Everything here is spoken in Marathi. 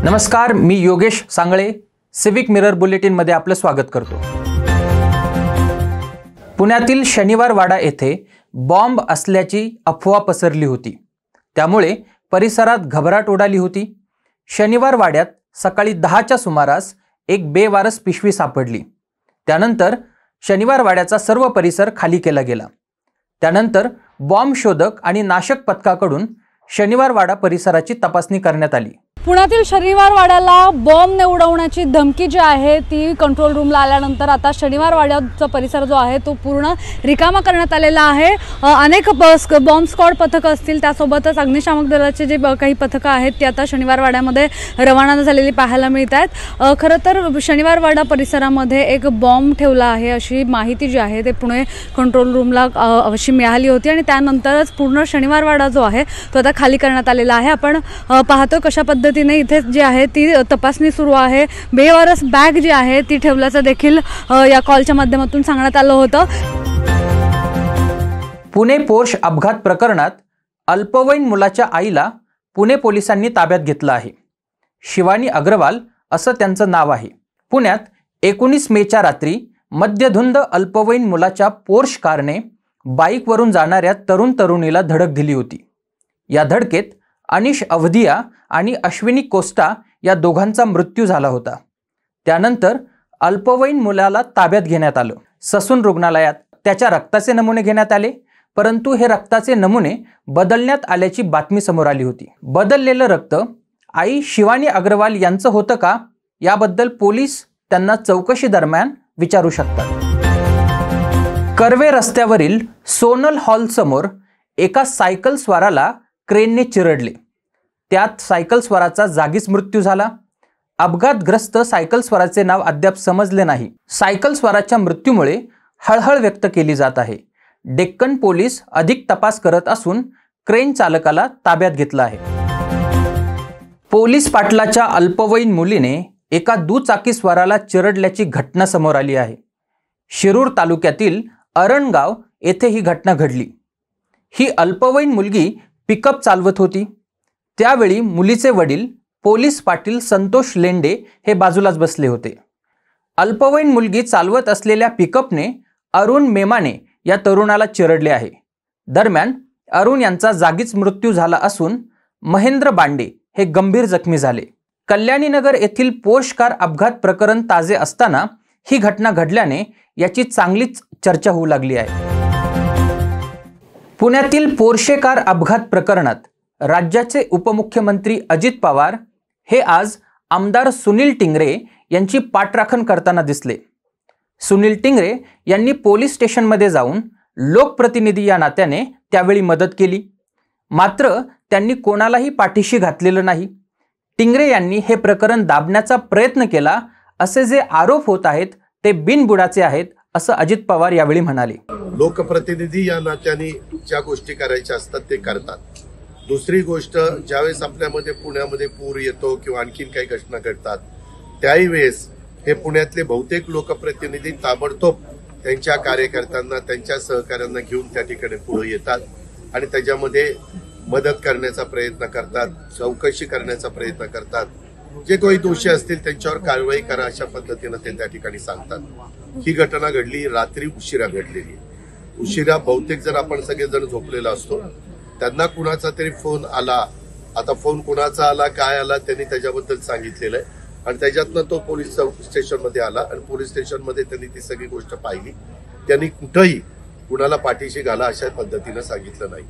नमस्कार, मी Yogesh Sangle civic mirror bulletin मध्ये आपलं स्वागत करतो। पुण्यातील शनिवार वाडा येथे बॉम्ब असल्याची अफवा पसरली होती, त्यामुळे परिसरात घबराट उडाली होती। शनिवार वाड्यात सकाळी 10च्या सुमारास एक बेवारस पिशवी सापडली। त्यानंतर शनिवार वाड्याचा सर्व परिसर खाली केला गेला। त्यानंतर बॉम्ब शोधक आणि नाशक पथकाकडून शनिवार वाडा परिसराची तपासणी करण्यात आली। पुण्यातील शनिवार वाड्याला बॉम्बने उडवण्याची धमकी जी आहे ती कंट्रोल रूमला आल्यानंतर आता शनिवार वाड्याचा परिसर जो आहे तो पूर्ण रिकामा करण्यात आलेला आहे। अनेक बॉम्ब स्क्वॉड पथकं असतील, त्यासोबतच अग्निशामक दलाचे जे काही पथकं आहेत ते आता शनिवार वाड्यामध्ये रवाना झालेली पाहायला मिळत आहेत। खरं तर शनिवार वाडा परिसरामध्ये एक बॉम्ब ठेवला आहे अशी माहिती जी आहे ते पुणे कंट्रोल रूमला अशी मिळाली होती आणि त्यानंतरच पूर्ण शनिवार वाडा जो आहे तो आता खाली करण्यात आलेला आहे। आपण पाहतो कशा पद्धतीने इथे जी आहे ती तपासणी सुरू आहे। बेवारस बॅग जी आहे ती ठेवल्याचं देखील या कॉलच्या माध्यमातून सांगण्यात आलं होतं। पुणे पोर्श अपघात प्रकरणात अल्पवयीन मुलाच्या आईला पुणे पोलिसांनी ताब्यात घेतलं आहे। शिवानी अग्रवाल असं त्यांचं नाव आहे। पुण्यात 19 मेच्या रात्री मध्यधुंद अल्पवयीन मुलाच्या पोर्श कारने बाईकवरून जाणाऱ्या तरुण तरुणीला धडक दिली होती। या धडकेत अनिश अवधिया आणि अश्विनी कोस्टा या दोघांचा मृत्यू झाला होता। त्यानंतर अल्पवयीन मुलाला ताब्यात घेण्यात आलं। ससून रुग्णालयात त्याच्या रक्ताचे नमुने घेण्यात आले, परंतु हे रक्ताचे नमुने बदलण्यात आल्याची बातमी समोर आली होती। बदललेलं रक्त आई शिवानी अग्रवाल यांचं होतं का, याबद्दल पोलीस त्यांना चौकशी दरम्यान विचारू शकतात। कर्वे रस्त्यावरील सोनल हॉल समोर एका सायकल स्वाराला क्रेनने चिरडले, त्यात सायकल स्वाराचा जागीच मृत्यू झाला। अपघातग्रस्त सायकल स्वाराचे नाव अद्याप समजले नाही। सायकल स्वाराच्या मृत्यूमुळे हळहळ व्यक्त केली जात आहे। डेक्कन पोलीस अधिक तपास करत असून क्रेन चालकाला ताब्यात घेतलं आहे। पोलीस पाटलाच्या अल्पवयीन मुलीने एका दुचाकी स्वाराला चिरडल्याची घटना समोर आली आहे। शिरूर तालुक्यातील अरणगाव येथे ही घटना घडली। ही अल्पवयीन मुलगी पिकअप चालवत होती। त्यावेळी मुलीचे वडील पोलीस पाटील संतोष लेंडे हे बाजूलाच बसले होते। अल्पवयीन मुलगी चालवत असलेल्या पिकअपने अरुण मेमाने या तरुणाला चिरडले आहे। दरम्यान अरुण यांचा जागीच मृत्यू झाला असून महेंद्र बांडे हे गंभीर जखमी झाले। कल्याणीनगर येथील पोर्श कार अपघात प्रकरण ताजे असताना ही घटना घडल्याने याची चांगलीच चर्चा होऊ लागली आहे। पुण्यातील पोर्शे कार अपघात प्रकरणात राज्याचे उपमुख्यमंत्री अजित पवार हे आज आमदार सुनील टिंगरे यांची पाठराखण करताना दिसले। सुनील टिंगरे यांनी पोलीस स्टेशनमध्ये जाऊन लोकप्रतिनिधी या नात्याने त्यावेळी मदत केली, मात्र त्यांनी कोणालाही पाठीशी घातलेलं नाही। टिंगरे यांनी हे प्रकरण दाबण्याचा प्रयत्न केला, असे जे आरोप होत आहेत ते बिनबुडाचे आहेत असं अजित पवार यावेळी म्हणाले। लोकप्रतिनिधी या नात्याने ज्या गोष्टी करायच्या असतात ते करतात। दुसरी गोष्ट, ज्यावेळेस आपल्यामध्ये पुण्यामध्ये पूर येतो किंवा आणखीन काही घटना घडतात त्याही वेळेस हे पुण्यातले बहुतेक लोकप्रतिनिधी ताबडतोब त्यांच्या कार्यकर्त्यांना, त्यांच्या सहकाऱ्यांना घेऊन त्या ठिकाणी पुढे येतात आणि त्याच्यामध्ये मदत करण्याचा प्रयत्न करतात, चौकशी करण्याचा प्रयत्न करतात। जे काही दोषी असतील त्यांच्यावर कारवाई करा अशा पद्धतीनं ते त्या ठिकाणी सांगतात। ही घटना घडली रात्री उशिरा घडलेली। उशिरा बहुतेक जर आपण सगळेजण झोपलेला असतो, त्यांना कुणाचा तरी फोन आला। आता फोन कुणाचा आला, काय आला, त्यांनी त्याच्याबद्दल सांगितलेलं आहे आणि त्याच्यातनं तो पोलीस स्टेशनमध्ये आला आणि पोलीस स्टेशनमध्ये त्यांनी ती सगळी गोष्ट पाहिली। त्यांनी कुठंही कुणाला पाठीशी घाला अशा पद्धतीनं सांगितलं नाही।